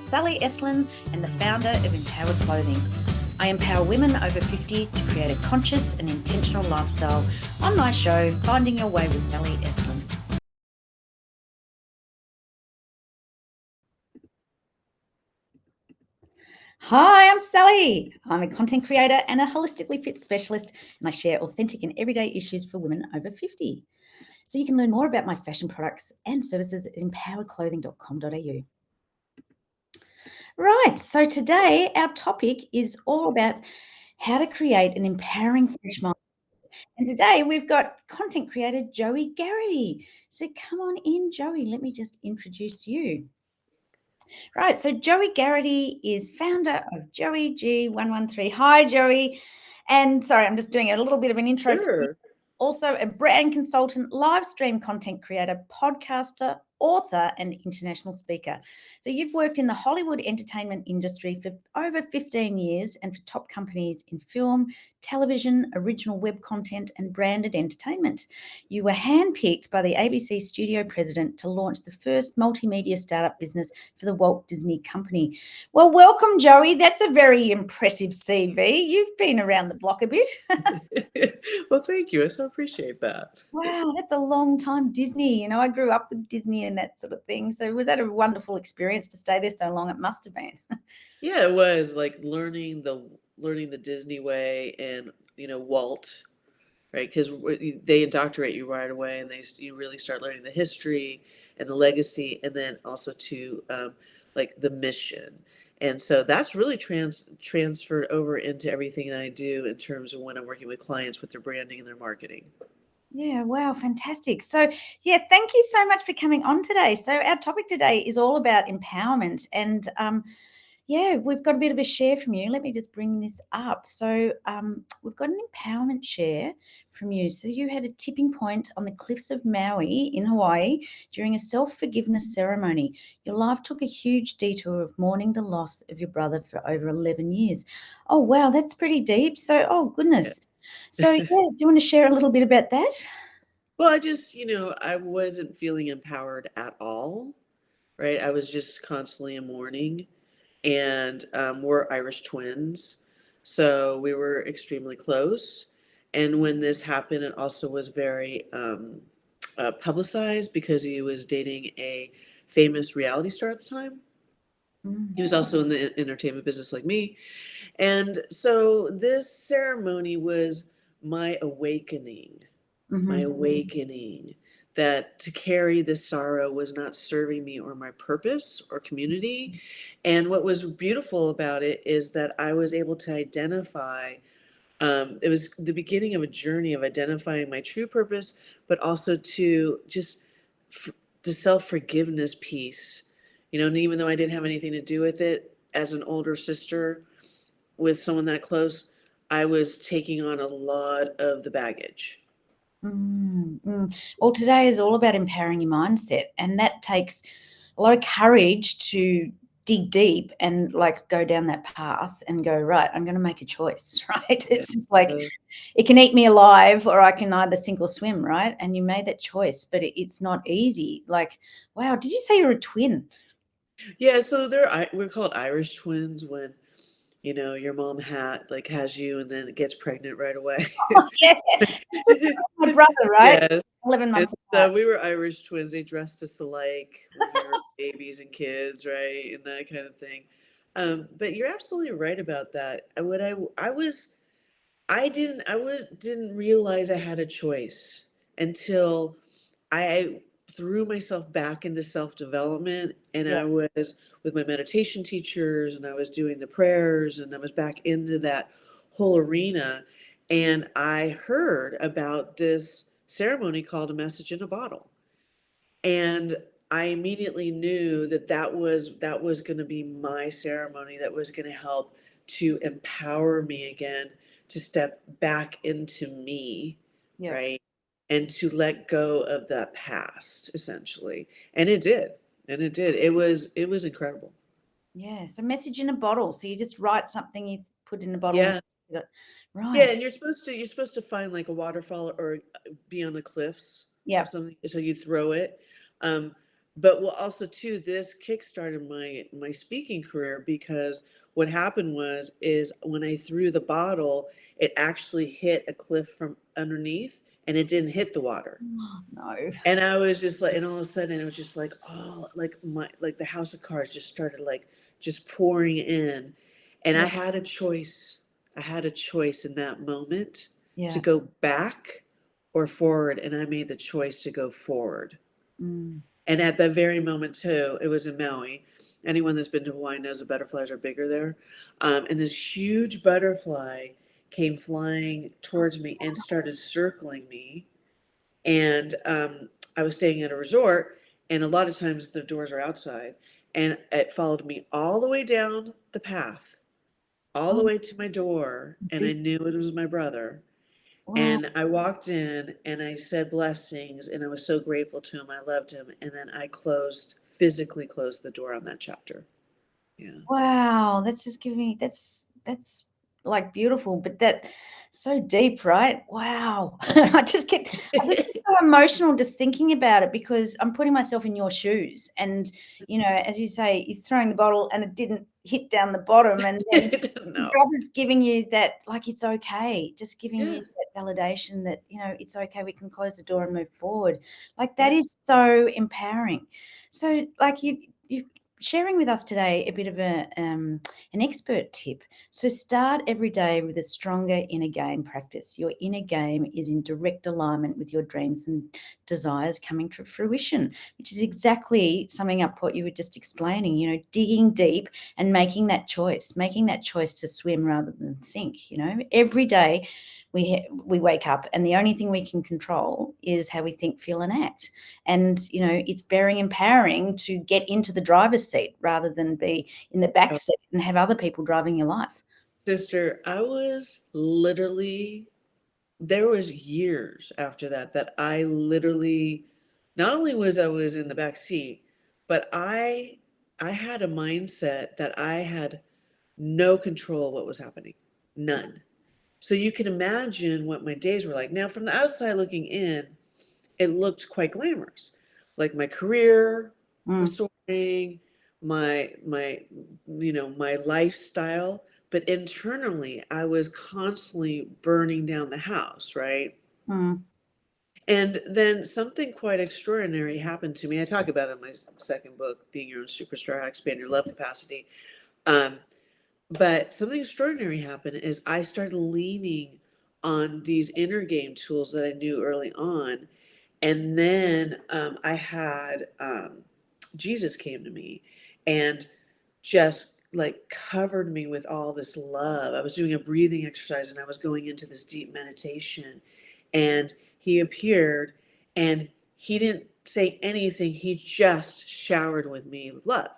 Sally Estlin and the founder of Empowered Clothing. I empower women over 50 to create a conscious and intentional lifestyle on my show, Finding Your Way with Sally Estlin. Hi, I'm Sally. I'm a content creator and a holistically fit specialist, and I share authentic and everyday issues for women over 50. So you can learn more about my fashion products and services at empoweredclothing.com.au. Right, so today our topic is all about how to create an empowering fresh mind. And today we've got content creator Joie Gharrity. So come on in, Joie. Let me just introduce you. Right, so Joie Gharrity is founder of Joie G113. Hi, Joie. And sorry, I'm just doing a little bit of an intro for you. Sure. Also a brand consultant, live stream content creator, podcaster, author, and international speaker. So you've worked in the Hollywood entertainment industry for over 15 years and for top companies in film, television, original web content, and branded entertainment. You were handpicked by the ABC studio president to launch the first multimedia startup business for the Walt Disney Company. Well, welcome, Joie. That's a very impressive CV. You've been around the block a bit. Well, thank you. I so appreciate that. Wow, that's a long time. Disney, I grew up with Disney and that sort of thing. So was that a wonderful experience to stay there so long? It must have been. Yeah, it was like learning the Disney way and Walt, right? Because they indoctrinate you right away, and you really start learning the history and the legacy, and then also to like the mission. And so that's really transferred over into everything that I do in terms of when I'm working with clients with their branding and their marketing. Yeah, wow, fantastic. So, yeah, thank you so much for coming on today. So, our topic today is all about empowerment. And yeah, we've got a bit of a share from you. Let me just bring this up. So, we've got an empowerment share from you. So, you had a tipping point on the cliffs of Maui in Hawaii during a self-forgiveness ceremony. Your life took a huge detour of mourning the loss of your brother for over 11 years. Oh, wow, that's pretty deep. So, oh, goodness. So, yeah, do you want to share a little bit about that? Well, I wasn't feeling empowered at all, right? I was just constantly in mourning, and we're Irish twins, so we were extremely close. And when this happened, it also was very publicized because he was dating a famous reality star at the time. He was also in the entertainment business like me. And so this ceremony was my awakening, my Mm-hmm. awakening that to carry this sorrow was not serving me or my purpose or community. And what was beautiful about it is that I was able to identify, it was the beginning of a journey of identifying my true purpose, but also to just the self-forgiveness piece, and even though I didn't have anything to do with it as an older sister with someone that close, I was taking on a lot of the baggage. Well, today is all about empowering your mindset, and that takes a lot of courage to dig deep and go down that path and go, right, I'm going to make a choice, right? Yeah. It's just like it can eat me alive or I can either sink or swim, right? And you made that choice, but it's not easy. Wow, did you say you're a twin? Yeah, so we're called Irish twins when your mom has you and then gets pregnant right away. Oh, yes. My brother, right? Yes. 11 And months so apart. we were Irish twins. They dressed us alike when we were babies and kids, right? And that kind of thing. But you're absolutely right about that. Didn't realize I had a choice until I threw myself back into self-development, and Yeah. I was with my meditation teachers, and I was doing the prayers, and I was back into that whole arena. And I heard about this ceremony called A Message in a Bottle. And I immediately knew that was going to be my ceremony that was going to help to empower me again to step back into me, Yeah. right? And to let go of that past essentially. And it did. And it did. It was incredible. Yeah. So message in a bottle. So you just write something, you put in a bottle. Yeah. Yeah, Right. and you're supposed to find like a waterfall or be on the cliffs or Yeah. something. So you throw it. Um, but well, also too, this kickstarted my speaking career, because what happened is when I threw the bottle, it actually hit a cliff from underneath, and it didn't hit the water. Oh, no. And I was just like, and all of a sudden it was just like, oh, like the house of cards just started like just pouring in. And Yeah. I had a choice. I had a choice in that moment to Yeah. go back or forward. And I made the choice to go forward. Mm. And at that very moment too, it was in Maui. Anyone that's been to Hawaii knows the butterflies are bigger there. And this huge butterfly came flying towards me and started circling me. And I was staying at a resort, and a lot of times the doors are outside, and it followed me all the way down the path, all the Oh, way to my door, and I this, knew it was my brother. wow. And I walked in and I said blessings, and I was so grateful to him. I loved him. And then I physically closed the door on that chapter. Yeah. Wow, that's just giving me that's like beautiful, but that so deep, right? Wow. I just get so emotional just thinking about it, because I'm putting myself in your shoes, and as you say, you're throwing the bottle and it didn't hit down the bottom, and then your No. brother's giving you that, like, it's okay, just giving Yeah. you that validation that, it's okay, we can close the door and move forward. Like, that Yeah. is so empowering. So, like, you sharing with us today a bit of an expert tip. So start every day with a stronger inner game practice. Your inner game is in direct alignment with your dreams and desires coming to fruition, which is exactly summing up what you were just explaining, digging deep and making that choice to swim rather than sink. Every day we wake up, and the only thing we can control is how we think, feel, and act. And it's very empowering to get into the driver's seat rather than be in the back Oh, seat and have other people driving your life. sister, I was literally there was years after that I literally, not only was in the back seat, but I had a mindset that I had no control of what was happening. None. So you can imagine what my days were like. Now, from the outside looking in, it looked quite glamorous. Like my career was Mm, soaring, my my lifestyle, but internally I was constantly burning down the house, right? mm, And then something quite extraordinary happened to me. I talk about it in my second book, Being Your Own Superstar, How to Expand Your Love Capacity. Um, but something extraordinary happened is I started leaning on these inner game tools that I knew early on. And then I had Jesus came to me and just like covered me with all this love. I was doing a breathing exercise and I was going into this deep meditation, and he appeared, and he didn't say anything. He just showered with me with love.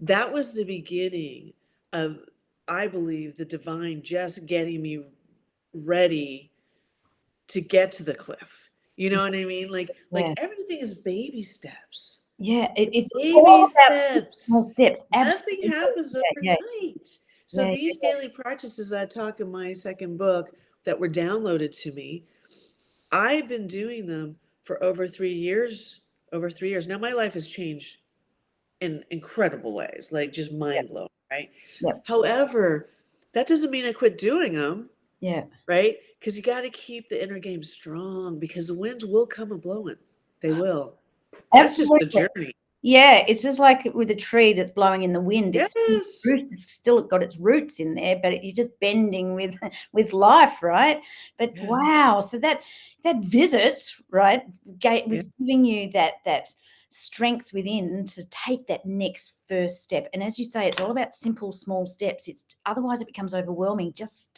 That was the beginning of, I believe, the divine just getting me ready to get to the cliff. You know what I mean? Like yes. everything is baby steps. Yeah, it's all Baby about small steps. steps. Nothing Absolutely. happens Yeah, yeah, overnight. So yeah, these yeah, daily practices I talk in my second book that were downloaded to me, I've been doing them for over 3 years. Over 3 years. Now my life has changed in incredible ways, like just yeah, mind blowing, right? yeah, However, that doesn't mean I quit doing them, yeah. right? Because you got to keep the inner game strong, because the winds will come a blowing. They will. That's just the Absolutely. journey. Yeah, it's just like with a tree that's blowing in the wind. Yes. It's still got its roots in there, but you're just bending with with life, right? But Yeah. wow, so that visit, right, Yeah. was giving you that strength within to take that next first step. And as you say, it's all about simple, small steps. It's otherwise it becomes overwhelming. Just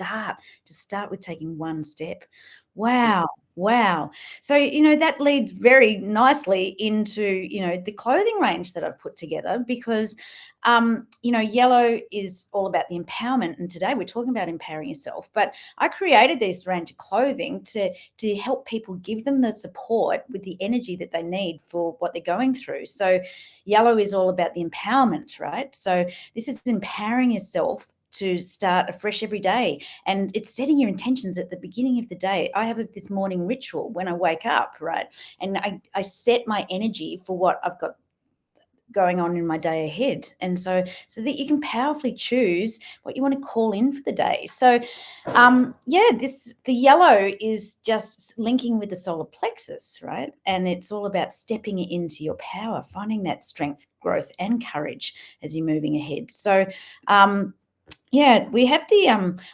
start with taking one step. Yeah. Wow. Wow. So, that leads very nicely into, the clothing range that I've put together, because, yellow is all about the empowerment. And today we're talking about empowering yourself. But I created this range of clothing to help people, give them the support with the energy that they need for what they're going through. So yellow is all about the empowerment, right? So this is empowering yourself to start afresh every day, and it's setting your intentions at the beginning of the day. I have this morning ritual when I wake up, right? And I set my energy for what I've got going on in my day ahead. And so that you can powerfully choose what you want to call in for the day. So the yellow is just linking with the solar plexus, right? And it's all about stepping into your power, finding that strength, growth, and courage as you're moving ahead. So we have the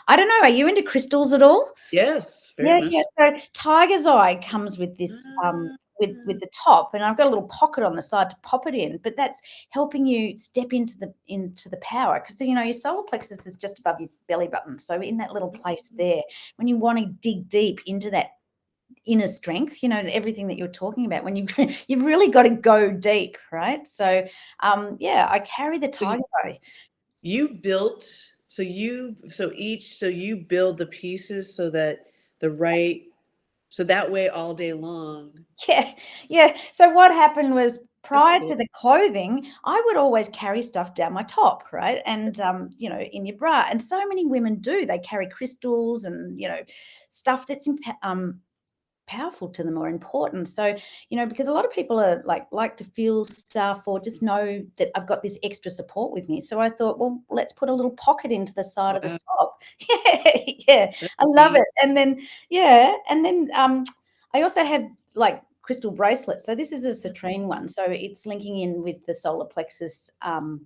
I don't know, are you into crystals at all? Yes, very Yeah, much. yeah. So tiger's eye comes with this Ah, with the top, and I've got a little pocket on the side to pop it in, but that's helping you step into the power, because your solar plexus is just above your belly button. So in that little place there, when you want to dig deep into that inner strength, everything that you're talking about, when you've really got to go deep, right? So I carry the so tiger's eye. you built, so you build the pieces so that the right, so that way all day long. Yeah, yeah. So what happened was, That's prior to cool. the clothing, I would always carry stuff down my top, right? And in your bra. And so many women do. They carry crystals and stuff that's powerful to them or important. So, because a lot of people are like to feel stuff or just know that I've got this extra support with me. So I thought, well, let's put a little pocket into the side of the Wow, top. Yeah, yeah. that's I love it. neat. And then I also have like crystal bracelets. So this is a citrine one. So it's linking in with the solar plexus top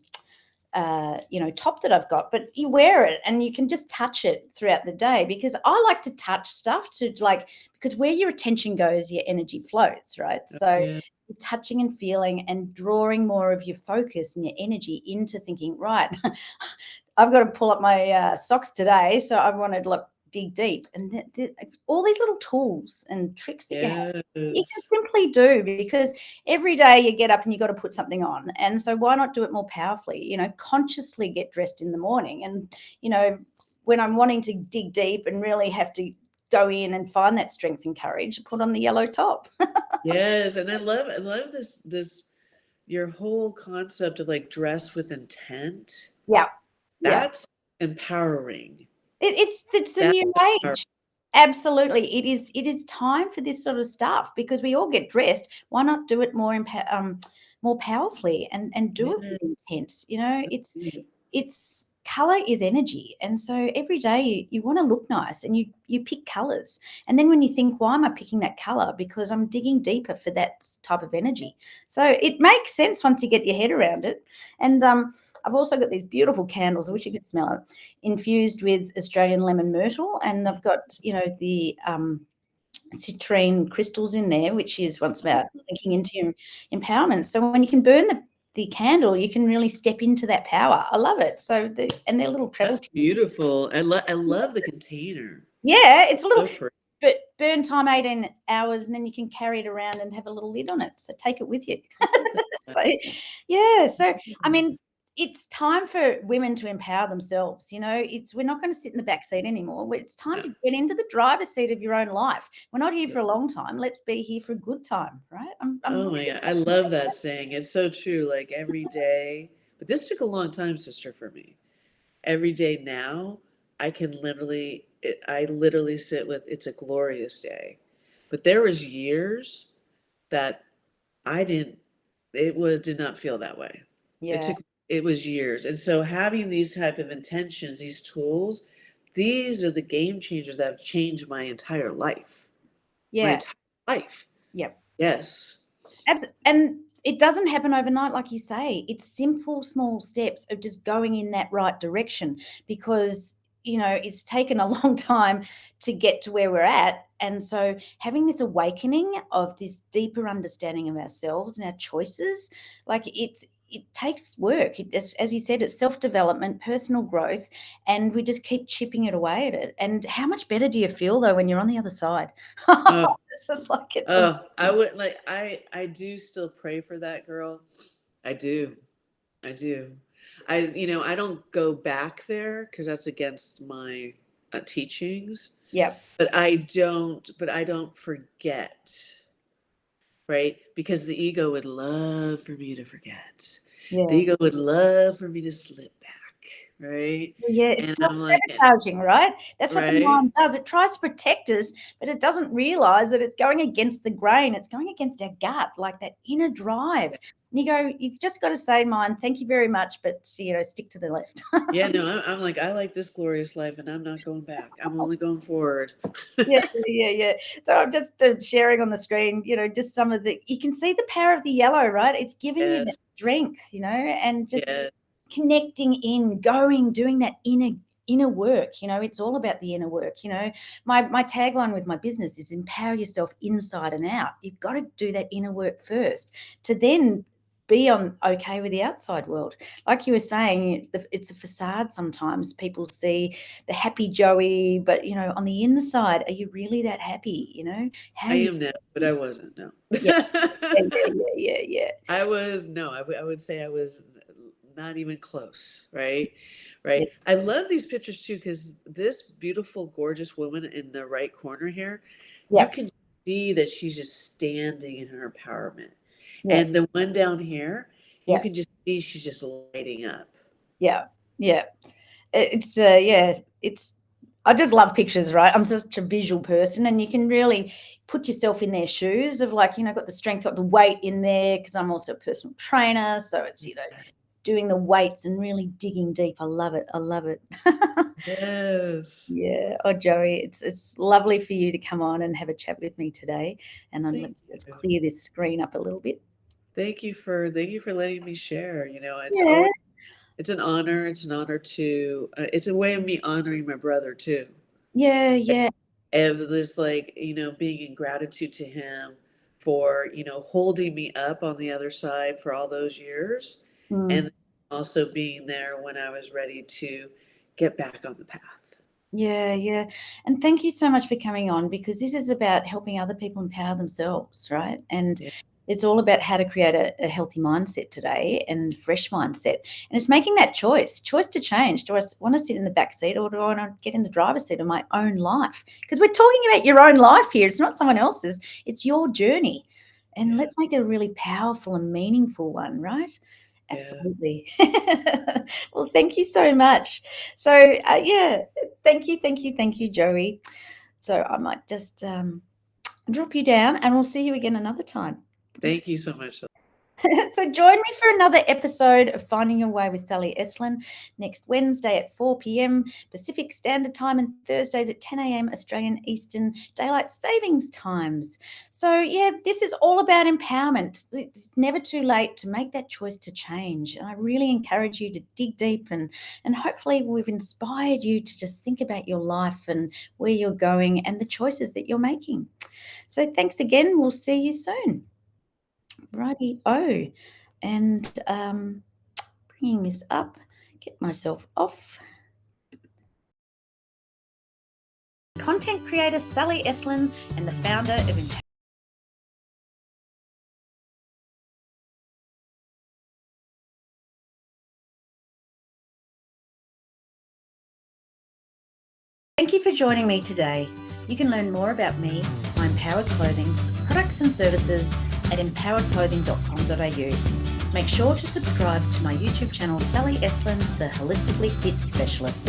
that I've got, but you wear it and you can just touch it throughout the day, because I like to touch stuff because where your attention goes, your energy flows, right? Oh, So yeah. you're touching and feeling and drawing more of your focus and your energy into thinking, right, I've got to pull up my socks today. So I want to dig deep, and all these little tools and tricks that you can Yes. simply do, because every day you get up and you got to put something on. And so why not do it more powerfully? Consciously get dressed in the morning. And, when I'm wanting to dig deep and really have to go in and find that strength and courage, put on the yellow top. Yes, and I love this your whole concept of like dress with intent. Yeah. Yeah. That's empowering. It's the That's new empowering. age. Absolutely. It is time for this sort of stuff, because we all get dressed. Why not do it more powerfully and do it Yeah. with intent? It's Neat. it's color is energy. And so every day you want to look nice, and you pick colors. And then when you think, why am I picking that color? Because I'm digging deeper for that type of energy. So it makes sense once you get your head around it. And I've also got these beautiful candles. I wish you could smell it, infused with Australian lemon myrtle, and I've got the citrine crystals in there, which is once about linking into your empowerment. So when you can burn the candle, you can really step into that power. I love it. So and they're little treble That's tips. beautiful. I love the container. Yeah, it's a little, So pretty. but burn time 18 hours, and then you can carry it around and have a little lid on it. So take it with you. So, yeah. So, I mean, it's time for women to empower themselves. We're not going to sit in the back seat anymore. It's time Yeah. to get into the driver's seat of your own life. We're not here for a long time. Let's be here for a good time, right? I'm Oh my really God. I love that saying. It's so true. Like every day, but this took a long time, sister, for me. Every day now, I literally sit with, it's a glorious day. But there was years that I didn't, did not feel that way. It yeah, took, it was years. And so having these type of intentions, these tools, these are the game changers that have changed my entire life. My yeah, entire life. yeah. Yes. And it doesn't happen overnight, like you say. It's simple, small steps of just going in that right direction, because, it's taken a long time to get to where we're at. And so having this awakening of this deeper understanding of ourselves and our choices, it takes work. As you said, it's self-development, personal growth, and we just keep chipping it away at it. And how much better do you feel, though, when you're on the other side? Oh, It's just like it's oh, I would like, I do still pray for that girl. I do. I do. I don't go back there because that's against my teachings, yeah. but I don't forget, right? Because the ego would love for me to forget. The Yeah. ego would love for me to slip back, right? Yeah, And it's I'm like, self-sabotaging, right? That's what the right? mind does. It tries to protect us, but it doesn't realize that it's going against the grain. It's going against our gut, like that inner drive. And you go, you've just got to say, mine, thank you very much, but stick to the left. Yeah, no, I'm like, I like this glorious life and I'm not going back. I'm only going forward. Yeah, yeah, yeah. So I'm just sharing on the screen, just some of you can see the power of the yellow, right? It's giving you that Yes, strength, and just yes, connecting in, doing that inner work. It's all about the inner work. My tagline with my business is empower yourself inside and out. You've got to do that inner work first to then be okay with the outside world. Like you were saying, it's a facade. Sometimes people see the happy Joey, but on the inside, are you really that happy? How I you? am now, but I wasn't, no. Yeah, yeah, yeah, yeah, yeah, I was, no, I would say I was not even close, right? yeah, Right. I love these pictures too, because this beautiful, gorgeous woman in the right corner here, you yeah, can see that she's just standing in her empowerment. yeah, And the one down here, you yeah, can just see she's just lighting up. yeah, yeah. It's yeah, it's. I just love pictures, right? I'm such a visual person, and you can really put yourself in their shoes of got the strength, got the weight in there because I'm also a personal trainer, so it's doing the weights and really digging deep. I love it. I love it. Yes. Yeah. Oh, Joey, it's lovely for you to come on and have a chat with me today. And let Thank me just you. clear this screen up a little bit. Thank you for letting me share. It's Yeah. always it's an honor. It's an honor to it's a way of me honoring my brother too. Yeah. Yeah. And this like, being in gratitude to him for, holding me up on the other side for all those years Mm. and also being there when I was ready to get back on the path. Yeah, yeah. And thank you so much for coming on because this is about helping other people empower themselves, right? And Yeah. it's all about how to create a healthy mindset today and fresh mindset. And it's making that choice to change. Do I want to sit in the back seat or do I want to get in the driver's seat of my own life? Because we're talking about your own life here. It's not someone else's. It's your journey. And Yeah. let's make it a really powerful and meaningful one, right? Yeah. Absolutely. Well, thank you so much. So, yeah, thank you, Joey. So I might just drop you down and we'll see you again another time. Thank you so much. So join me for another episode of Finding Your Way with Sally Estlin next Wednesday at 4 p.m. Pacific Standard Time and Thursdays at 10 a.m. Australian Eastern Daylight Savings Times. So, yeah, this is all about empowerment. It's never too late to make that choice to change. And I really encourage you to dig deep and hopefully we've inspired you to just think about your life and where you're going and the choices that you're making. So thanks again. We'll see you soon. Righty oh, and bringing this up, get myself off. Content creator Sally Estlin and the founder of Thank you for joining me today. You can learn more about me, my empowered clothing, products and services at empoweredclothing.com.au. Make sure to subscribe to my YouTube channel, Sally Estlin, the Holistically Fit Specialist.